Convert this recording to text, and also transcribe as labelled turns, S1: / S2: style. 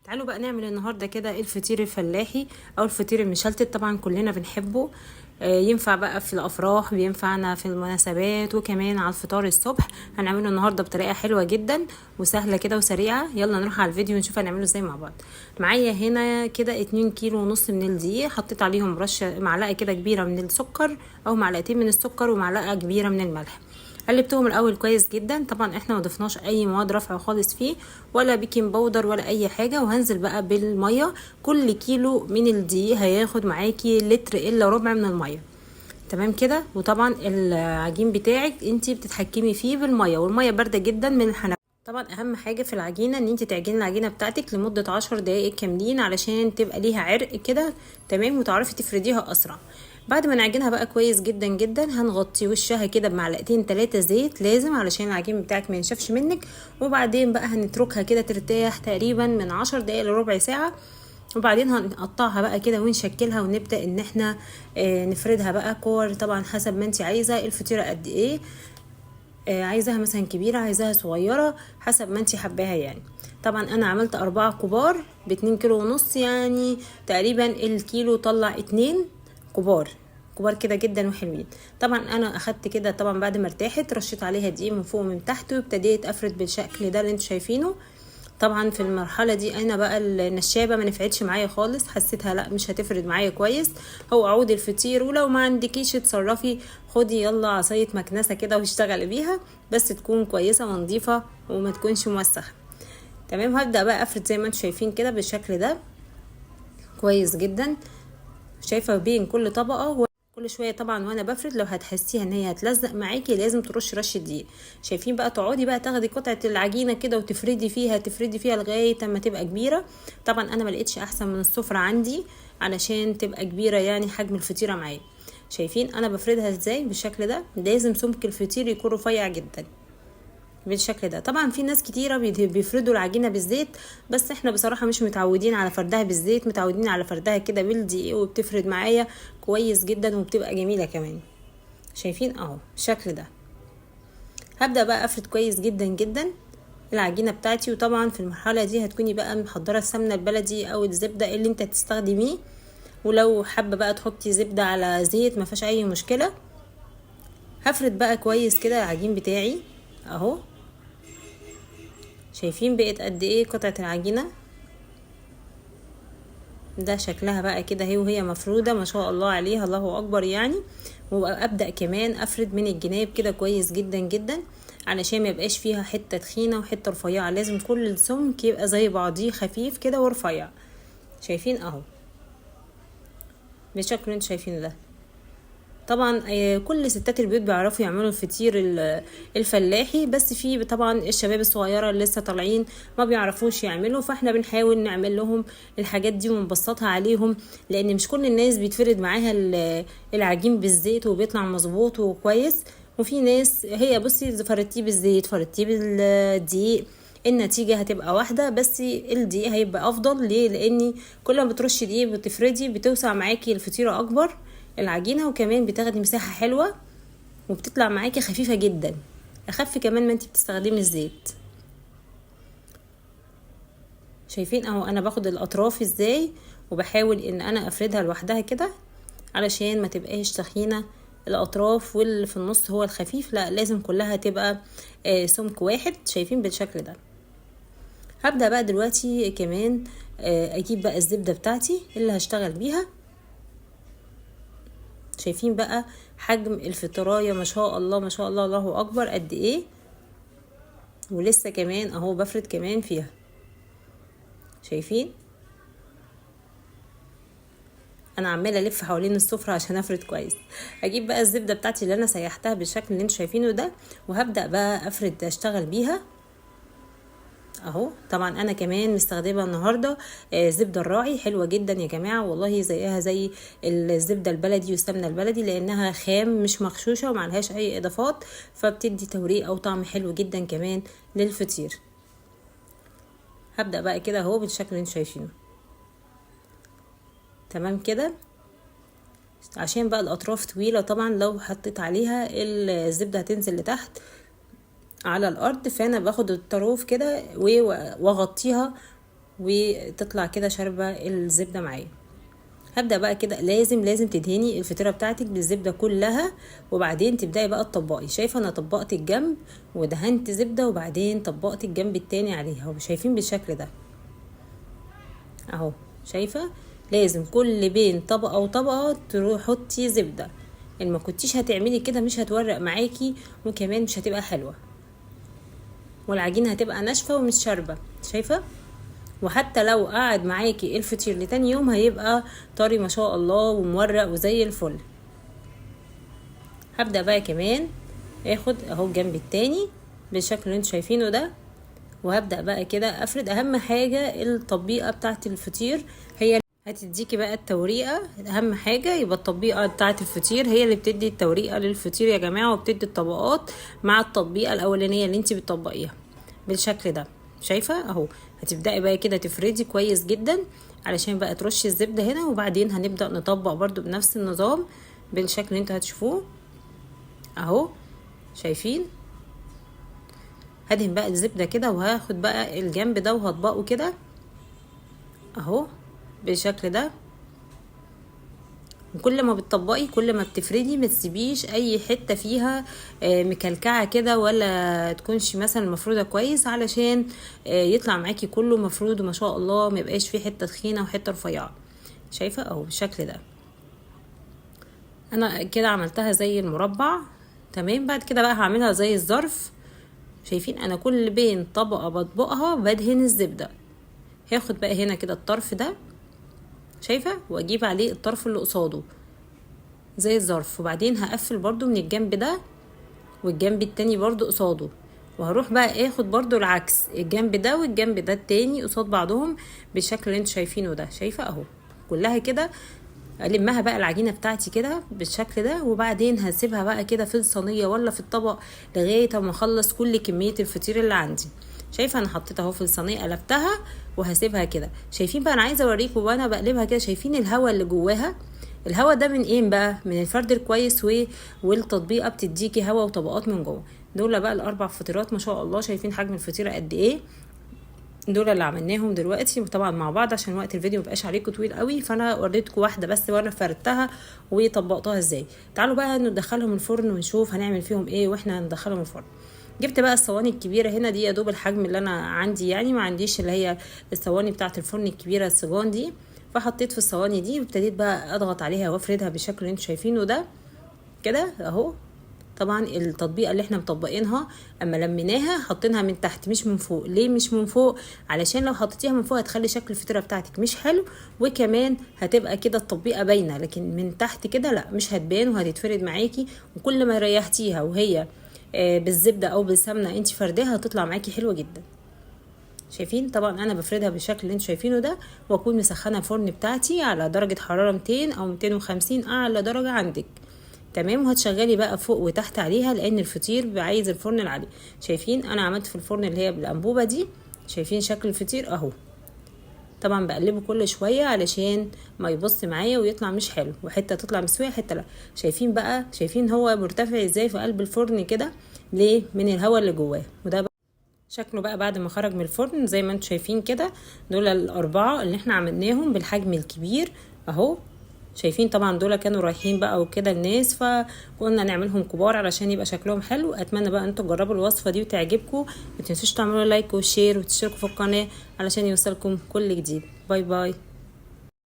S1: تعالوا بقى نعمل النهارده كده الفطير الفلاحي او الفطير المشلتت. طبعا كلنا بنحبه. ينفع بقى في الافراح، بينفعنا في المناسبات، وكمان على الفطار الصبح. هنعمله النهارده بطريقه حلوه جدا وسهله كده وسريعه. يلا نروح على الفيديو ونشوف هنعمله ازاي مع بعض. معايا هنا كده 2 كيلو ونص من الدقيق، حطيت عليهم رشه معلقه كده كبيره من السكر او معلقتين من السكر ومعلقه كبيره من الملح. قلبتهم الاول كويس جدا. طبعا احنا ما ضفناش اي مواد رفع خالص فيه، ولا بيكنج باودر ولا اي حاجه. وهنزل بقى بالميه. كل كيلو من الدقيق هياخد معاكي لتر الا ربع من الميه. تمام كده. وطبعا العجين بتاعك انتي بتتحكمي فيه بالميه، والميه بارده جدا من الحنفيه. طبعا اهم حاجه في العجينه ان انت تعجني العجينه بتاعتك لمده 10 دقائق كاملين علشان تبقى ليها عرق كده. تمام. وتعرفي تفرديها اسرع. بعد ما نعجنها بقى كويس جدا جدا، هنغطي وشها كده بمعلقتين 3 زيت لازم علشان العجين بتاعك ما ينشفش منك. وبعدين بقى هنتركها كده ترتاح تقريبا من 10 دقائق لربع ساعه. وبعدين هنقطعها بقى كده ونشكلها ونبدا ان احنا نفردها بقى كور. طبعا حسب ما انت عايزه الفطيره قد ايه. عايزاها مثلا كبيرة، عايزاها صغيرة، حسب ما انتي حباها يعني. طبعا انا عملت 4 كبار ب2 كيلو ونص، يعني تقريبا الكيلو طلع 2 كبار. كبار كده جدا وحلوين. طبعا انا اخدت كده، طبعا بعد ما ارتاحت رشيت عليها دقيق من فوق ومن تحت، وابتديت افرد بالشكل ده اللي انتوا شايفينه. طبعا في المرحله دي انا بقى النشابه ما نفعتش معايا خالص، حسيتها لا مش هتفرد معايا كويس. هو عود الفطير، ولو ما عندكيش اتصرفي، خدي يلا عصايه مكنسه كده واشتغلي بيها، بس تكون كويسه ونظيفه وما تكونش موسخه. تمام. هبدا بقى افرد زي ما انتم شايفين كده بالشكل ده كويس جدا. شايفه بين كل طبقه كل شويه طبعا وانا بفرد، لو هتحسيها ان هي هتلزق معاكي لازم ترش رشه دقيق. شايفين بقى؟ تقعدي بقى تاخدي قطعه العجينه كده وتفردي فيها تفردي فيها لغايه اما تبقى كبيره. طبعا انا ما لقيتش احسن من السفره عندي علشان تبقى كبيره، يعني حجم الفطيره معايا. شايفين انا بفردها ازاي بالشكل ده؟ لازم سمك الفطير يكون رفيع جدا بالشكل ده. طبعا في ناس كتيره بيفردوا العجينه بالزيت، بس احنا بصراحه مش متعودين على فردها بالزيت، متعودين على فردها كده بالدقيق، وبتفرد معايا كويس جدا وبتبقى جميله كمان. شايفين اهو الشكل ده. هبدا بقى افرد كويس جدا جدا العجينه بتاعتي. وطبعا في المرحله دي هتكوني بقى محضره السمنه البلدي او الزبده اللي انت هتستخدميه، ولو حابه بقى تحطي زبده على زيت ما فيهاش اي مشكله. هفرد بقى كويس كده العجين بتاعي اهو. شايفين بقت قد ايه قطعه العجينه؟ ده شكلها بقى كده هي وهي مفروده ما شاء الله عليها، الله اكبر يعني. وابدا كمان افرد من الجناب كده كويس جدا جدا علشان ما يبقاش فيها حته تخينه وحته رفيعه. لازم كل السمك يبقى زي بعضيه، خفيف كده ورفيع. شايفين اهو بالشكل اللي انتوا شايفينه ده. طبعا كل ستات البيوت بيعرفوا يعملوا الفطير الفلاحي، بس في طبعا الشباب الصغيره اللي لسه طالعين ما بيعرفوش يعملوا، فاحنا بنحاول نعمل لهم الحاجات دي ونبسطها عليهم، لان مش كل الناس بيتفرد معاها العجين بالزيت وبيطلع مظبوط وكويس. وفي ناس هي بصي فردتيه بالزيت فردتيه بالدقيق، النتيجة هتبقى واحدة، بس الدقيق هيبقى افضل. ليه؟ لاني كل ما بترشي دقيق بتفردي بتوسع معاكي الفطيرة اكبر العجينة، وكمان بتاخدي مساحة حلوة وبتطلع معاكي خفيفة جدا، اخف كمان ما انتي بتستخدمي الزيت. شايفين اهو انا باخد الاطراف ازاي وبحاول ان انا افردها لوحدها كده علشان ما تبقاش تخينة الاطراف، واللي في النص هو الخفيف. لا لازم كلها تبقى سمك واحد. شايفين بالشكل ده. هبدأ بقى دلوقتي كمان اجيب بقى الزبدة بتاعتي اللي هشتغل بيها. شايفين بقى حجم الفطرايه ما شاء الله ما شاء الله، الله اكبر قد ايه. ولسه كمان اهو بفرد كمان فيها. شايفين انا عماله الف حوالين السفره عشان افرد كويس. هجيب بقى الزبده بتاعتي اللي انا سيحتها بالشكل اللي انتوا شايفينه ده، وهبدا بقى افرد اشتغل بيها اهو. طبعا انا كمان مستخدمه النهارده زبده الراعي، حلوه جدا يا جماعه والله، زيها زي الزبده البلدي والسمنه البلدي، لانها خام مش مغشوشه ومعلهاش اي اضافات، فبتدي توريق او طعم حلو جدا كمان للفطير. هبدا بقى كده اهو بالشكل اللي انتوا شايفينه. تمام كده. عشان بقى الاطراف طويله، طبعا لو حطيت عليها الزبده هتنزل لتحت على الارض، فانا باخد الطروف كده واغطيها وتطلع كده شاربة الزبدة معايا. هبدأ بقى كده، لازم تدهني الفطيرة بتاعتك بالزبدة كلها، وبعدين تبدأي بقى تطبقي. شايفة انا طبقت الجنب ودهنت زبدة، وبعدين طبقت الجنب التاني عليها، وشايفين بالشكل ده اهو. شايفة لازم كل بين طبقة وطبقة تحطي زبدة، ما كنتيش هتعملي كده مش هتورق معاكي، وكمان مش هتبقى حلوة، والعجينة هتبقى ناشفة ومش شاربة. شايفة؟ وحتى لو قعد معاكي الفطير لتاني يوم هيبقى طري ما شاء الله ومورق وزي الفل. هبدأ بقى كمان اخد اهو الجنب التاني بالشكل اللي انتوا شايفينه ده، وهبدأ بقى كده افرد. اهم حاجة التطبيقة بتاعت الفطير هي هتديكي بقى التوريقة. اهم حاجة يبقى التطبيقة بتاعت الفطير هي اللي بتدي التوريقة للفطير يا جماعة، وبتدي الطبقات مع التطبيقة الاولانية اللي انت بتطبقيها بالشكل ده. شايفة اهو؟ هتبدأي بقى كده تفردي كويس جدا علشان بقى ترشي الزبدة هنا، وبعدين هنبدأ نطبق برضو بنفس النظام بالشكل اللي انتوا هتشوفوه اهو. شايفين؟ هدهن بقى الزبدة كده، وهاخد بقى الجنب ده وهطبقه كده اهو بالشكل ده. وكل ما بتطبقي كل ما بتفردي، ما تسيبيش اي حته فيها مكلكعه كده، ولا تكونش مثلا مفروده كويس، علشان يطلع معاكي كله مفرود وما شاء الله، ما يبقاش فيه حته تخينه وحته رفيعه. شايفه اهو بالشكل ده؟ انا كده عملتها زي المربع تمام. بعد كده بقى هعملها زي الظرف. شايفين؟ انا كل بين طبقه بطبقها بدهن الزبده. هاخد بقى هنا كده الطرف ده، شايفه، واجيب عليه الطرف اللي قصاده زي الظرف، وبعدين هقفل برضو من الجنب ده والجنب التاني برضو قصاده، وهروح بقى اخد برضو العكس، الجنب ده والجنب ده التاني قصاد بعضهم بالشكل اللي انتوا شايفينه ده. شايفه اهو؟ كلها كده المها بقى العجينه بتاعتي كده بالشكل ده، وبعدين هسيبها بقى كده في الصينيه ولا في الطبق لغايه ما اخلص كل كميه الفطير اللي عندي. شايفه انا حطيتها اهو في الصينيه، قلبتها وهسيبها كده. شايفين بقى؟ انا عايزه اوريكم وانا بقلبها كده، شايفين الهواء اللي جواها؟ الهواء ده من ايه بقى؟ من الفرد الكويس والتطبيقه بتديكي هواء وطبقات من جوه. دول بقى الاربع فطيرات ما شاء الله. شايفين حجم الفطيره قد ايه؟ دول اللي عملناهم دلوقتي طبعا مع بعض عشان وقت الفيديو مبقاش عليكم طويل قوي، فانا وريتكم واحده بس وانا فردتها وطبقتها ازاي. تعالوا بقى ندخلهم الفرن ونشوف هنعمل فيهم ايه واحنا هندخلهم الفرن. جبت بقى الصواني الكبيره هنا دي، يا دوب الحجم اللي انا عندي، يعني ما عنديش اللي هي الصواني بتاعه الفرن الكبيره السيجان دي، فحطيت في الصواني دي وابتديت بقى اضغط عليها وافردها بالشكل اللي انتوا شايفينه ده كده اهو. طبعا التطبيقه اللي احنا مطبقينها اما لميناها حطيناها من تحت مش من فوق. ليه مش من فوق؟ علشان لو حطيتيها من فوق هتخلي شكل الفطيره بتاعتك مش حلو، وكمان هتبقى كده التطبيقه باينه، لكن من تحت كده لا، مش هتبان وهتتفرد معاكي. وكل ما ريحتيها وهي بالزبده او بالسمنه انت فرداها هتطلع معاكي حلوه جدا. شايفين؟ طبعا انا بفردها بالشكل اللي انتوا شايفينه ده، واكون مسخنه الفرن بتاعتي على درجه حراره 200 او 250 اعلى درجه عندك تمام. وهتشغلي بقى فوق وتحت عليها لان الفطير عايز الفرن العالي. شايفين؟ انا عملت في الفرن اللي هي بالانبوبه دي. شايفين شكل الفطير اهو؟ طبعا بقلبه كل شويه علشان ما يبص معايا ويطلع مش حلو، وحته تطلع مسويه حته لا. شايفين بقى؟ شايفين هو مرتفع ازاي في قلب الفرن كده؟ ليه؟ من الهواء اللي جواه. وده بقى شكله بقى بعد ما خرج من الفرن زي ما انتم شايفين كده. دول الاربعه اللي احنا عملناهم بالحجم الكبير اهو. شايفين؟ طبعا دول كانوا رايحين بقى وكده الناس، فقلنا نعملهم كبار علشان يبقى شكلهم حلو. اتمنى بقى انتوا تجربوا الوصفه دي وتعجبكم. ما تنسوش تعملوا لايك وشير وتشتركوا في القناه علشان يوصلكم كل جديد. باي باي.